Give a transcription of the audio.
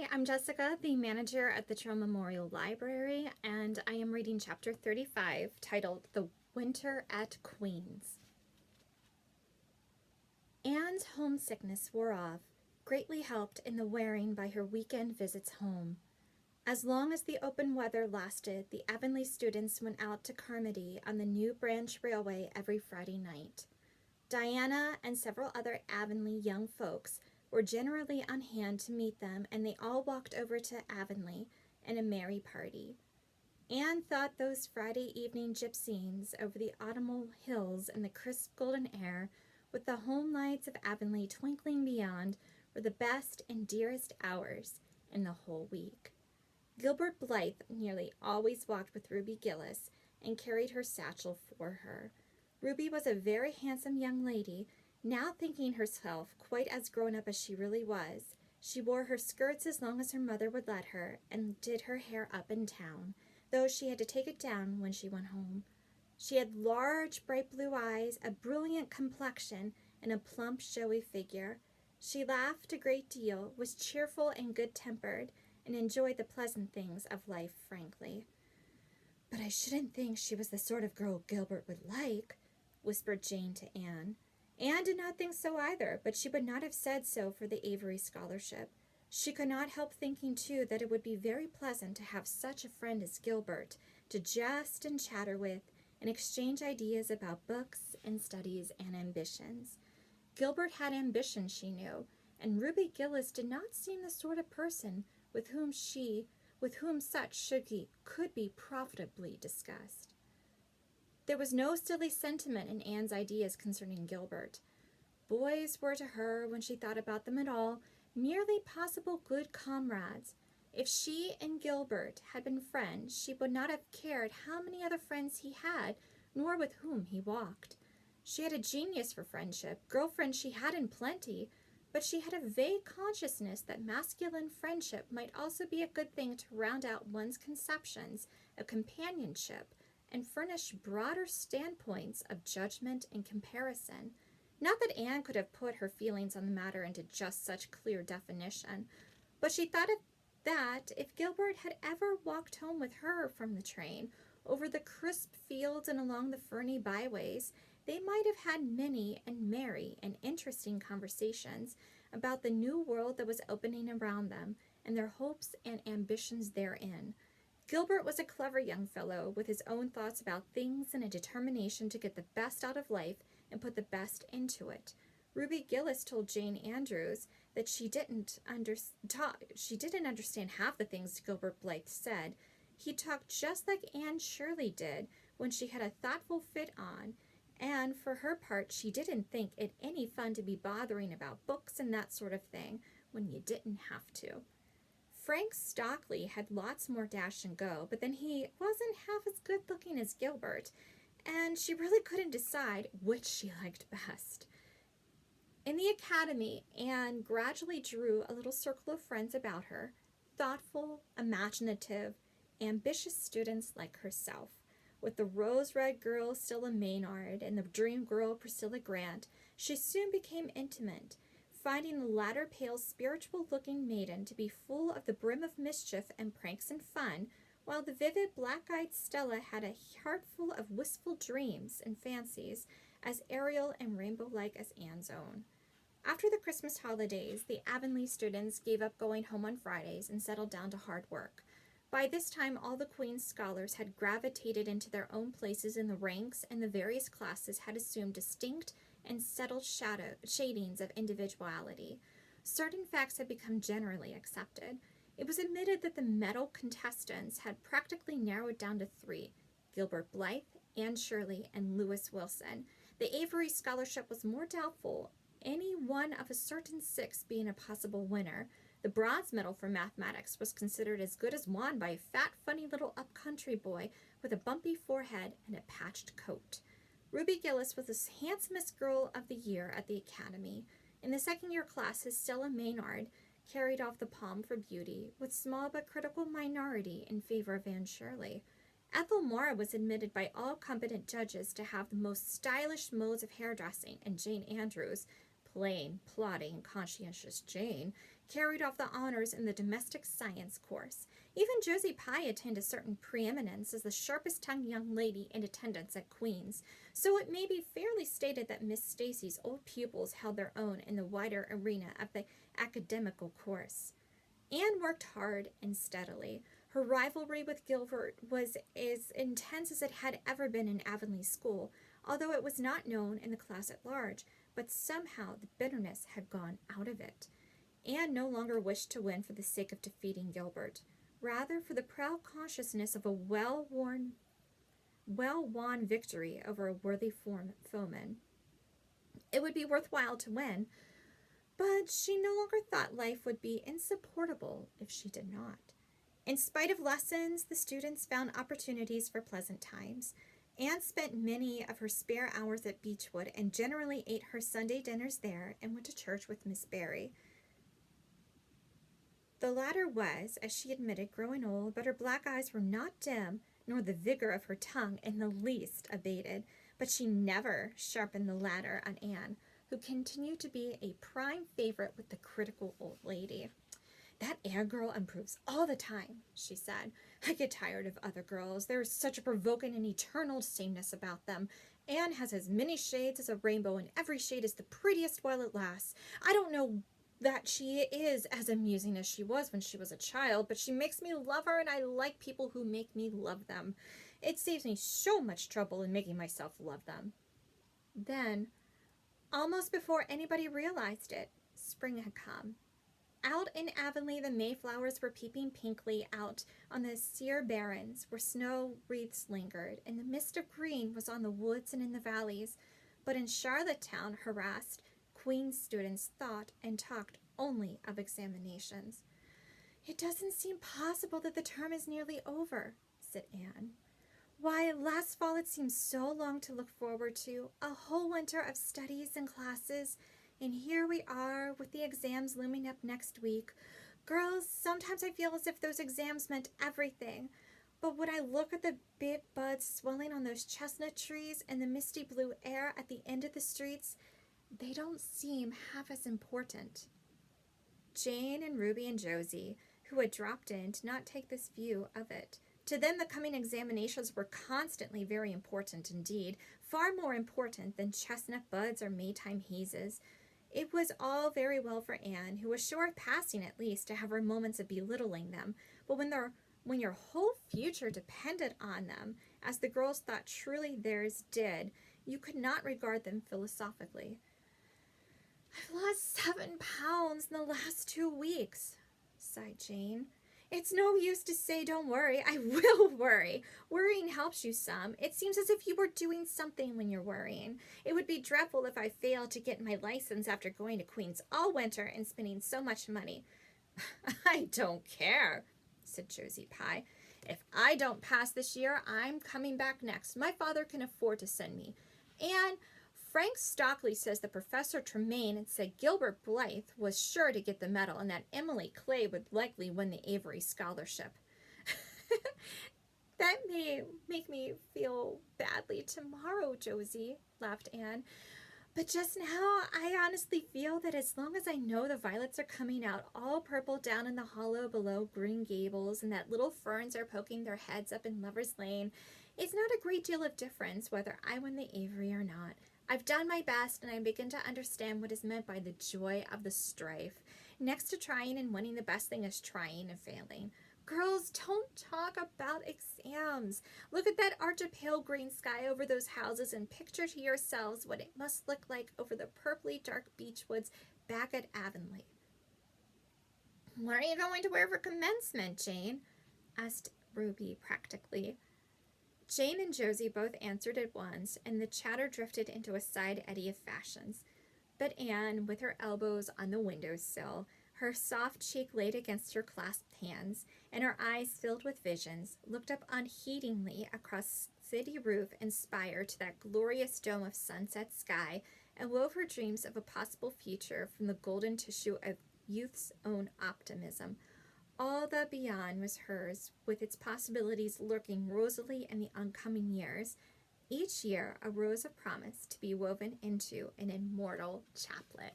Hi, I'm Jessica, the manager at the Trail Memorial Library, and I am reading chapter 35, titled The Winter at Queen's. Anne's homesickness wore off, greatly helped in the wearing by her weekend visits home. As long as the open weather lasted, the Avonlea students went out to Carmody on the New Branch Railway every Friday night. Diana and several other Avonlea young folks were generally on hand to meet them, and they all walked over to Avonlea in a merry party. Anne thought those Friday evening gypsyings over the autumnal hills in the crisp golden air, with the home lights of Avonlea twinkling beyond, were the best and dearest hours in the whole week. Gilbert Blythe nearly always walked with Ruby Gillis and carried her satchel for her. Ruby was a very handsome young lady, now thinking herself quite as grown up as she really was. She wore her skirts as long as her mother would let her, and did her hair up in town, though she had to take it down when she went home. She had large, bright blue eyes, a brilliant complexion, and a plump, showy figure. She laughed a great deal, was cheerful and good-tempered, and enjoyed the pleasant things of life frankly. "But I shouldn't think she was the sort of girl Gilbert would like," whispered Jane to Anne. Anne did not think so either, but she would not have said so for the Avery scholarship. She could not help thinking, too, that it would be very pleasant to have such a friend as Gilbert, to jest and chatter with, and exchange ideas about books and studies and ambitions. Gilbert had ambition, she knew, and Ruby Gillis did not seem the sort of person with whom such could be profitably discussed. There was no silly sentiment in Anne's ideas concerning Gilbert. Boys were to her, when she thought about them at all, merely possible good comrades. If she and Gilbert had been friends, she would not have cared how many other friends he had, nor with whom he walked. She had a genius for friendship. Girlfriends she had in plenty, but she had a vague consciousness that masculine friendship might also be a good thing to round out one's conceptions of companionship and furnish broader standpoints of judgment and comparison. Not that Anne could have put her feelings on the matter into just such clear definition, but she thought of that if Gilbert had ever walked home with her from the train, over the crisp fields and along the ferny byways, they might have had many and merry and interesting conversations about the new world that was opening around them and their hopes and ambitions therein. Gilbert was a clever young fellow with his own thoughts about things and a determination to get the best out of life and put the best into it. Ruby Gillis told Jane Andrews that she didn't understand half the things Gilbert Blythe said. He talked just like Anne Shirley did when she had a thoughtful fit on, and for her part she didn't think it any fun to be bothering about books and that sort of thing when you didn't have to. Frank Stockley had lots more dash and go, but then he wasn't half as good looking as Gilbert, and she really couldn't decide which she liked best. In the academy, Anne gradually drew a little circle of friends about her, thoughtful, imaginative, ambitious students like herself. With the rose-red girl Stella Maynard and the dream girl Priscilla Grant, she soon became intimate, finding the latter pale, spiritual-looking maiden to be full of the brim of mischief and pranks and fun, while the vivid, black-eyed Stella had a heart full of wistful dreams and fancies, as aerial and rainbow-like as Anne's own. After the Christmas holidays, the Avonlea students gave up going home on Fridays and settled down to hard work. By this time, all the Queen's scholars had gravitated into their own places in the ranks, and the various classes had assumed distinct and settled shadings of individuality. Certain facts had become generally accepted. It was admitted that the medal contestants had practically narrowed down to three: Gilbert Blythe, Anne Shirley, and Lewis Wilson. The Avery scholarship was more doubtful, any one of a certain six being a possible winner. The bronze medal for mathematics was considered as good as won by a fat, funny little up-country boy with a bumpy forehead and a patched coat. Ruby Gillis was the handsomest girl of the year at the academy. In the second-year classes, Stella Maynard carried off the palm for beauty, with small but critical minority in favor of Anne Shirley. Ethel Mora was admitted by all competent judges to have the most stylish modes of hairdressing, and Jane Andrews, plain, plodding, conscientious Jane, carried off the honors in the domestic science course. Even Josie Pye attained a certain preeminence as the sharpest-tongued young lady in attendance at Queen's, so it may be fairly stated that Miss Stacy's old pupils held their own in the wider arena of the academical course. Anne worked hard and steadily. Her rivalry with Gilbert was as intense as it had ever been in Avonlea school, although it was not known in the class at large, but somehow the bitterness had gone out of it. Anne no longer wished to win for the sake of defeating Gilbert, rather for the proud consciousness of a well-won victory over a worthy foeman. It would be worthwhile to win, but she no longer thought life would be insupportable if she did not. In spite of lessons, the students found opportunities for pleasant times. Anne spent many of her spare hours at Beechwood and generally ate her Sunday dinners there and went to church with Miss Barry. The latter was, as she admitted, growing old, but her black eyes were not dim, nor the vigor of her tongue in the least abated. But she never sharpened the latter on Anne, who continued to be a prime favorite with the critical old lady. "That Anne girl improves all the time," she said. "I get tired of other girls. There is such a provoking and eternal sameness about them. Anne has as many shades as a rainbow, and every shade is the prettiest while it lasts. I don't know that she is as amusing as she was when she was a child, but she makes me love her, and I like people who make me love them. It saves me so much trouble in making myself love them." Then, almost before anybody realized it, spring had come. Out in Avonlea, the Mayflowers were peeping pinkly out on the sere barrens where snow wreaths lingered, and the mist of green was on the woods and in the valleys. But in Charlottetown, harassed Queen's students thought and talked only of examinations. "It doesn't seem possible that the term is nearly over," said Anne. "Why, last fall it seemed so long to look forward to, a whole winter of studies and classes, and here we are with the exams looming up next week. Girls, sometimes I feel as if those exams meant everything. But when I look at the big buds swelling on those chestnut trees and the misty blue air at the end of the streets, they don't seem half as important." Jane and Ruby and Josie, who had dropped in, did not take this view of it. To them, the coming examinations were constantly very important indeed, far more important than chestnut buds or Maytime hazes. It was all very well for Anne, who was sure of passing at least, to have her moments of belittling them, but when your whole future depended on them, as the girls thought truly theirs did, you could not regard them philosophically. "I've lost 7 pounds in the last 2 weeks, sighed Jane. "It's no use to say don't worry. I will worry. Worrying helps you some. It seems as if you were doing something when you're worrying. It would be dreadful if I failed to get my license after going to Queen's all winter and spending so much money." "I don't care," said Josie Pye. "If I don't pass this year, I'm coming back next. My father can afford to send me. And Frank Stockley says that Professor Tremaine had said Gilbert Blythe was sure to get the medal and that Emily Clay would likely win the Avery Scholarship." "That may make me feel badly tomorrow, Josie," laughed Anne. "But just now I honestly feel that as long as I know the violets are coming out all purple down in the hollow below Green Gables and that little ferns are poking their heads up in Lover's Lane, it's not a great deal of difference whether I win the Avery or not. I've done my best, and I begin to understand what is meant by the joy of the strife. Next to trying and winning, the best thing is trying and failing. Girls, don't talk about exams. Look at that arch of pale green sky over those houses and picture to yourselves what it must look like over the purply dark beech woods back at Avonlea." "What are you going to wear for commencement, Jane?" asked Ruby practically. Jane and Josie both answered at once, and the chatter drifted into a side eddy of fashions. But Anne, with her elbows on the window-sill, her soft cheek laid against her clasped hands, and her eyes filled with visions, looked up unheedingly across city roof and spire to that glorious dome of sunset sky, and wove her dreams of a possible future from the golden tissue of youth's own optimism. All that beyond was hers, with its possibilities lurking rosily in the oncoming years, each year a rose of promise to be woven into an immortal chaplet.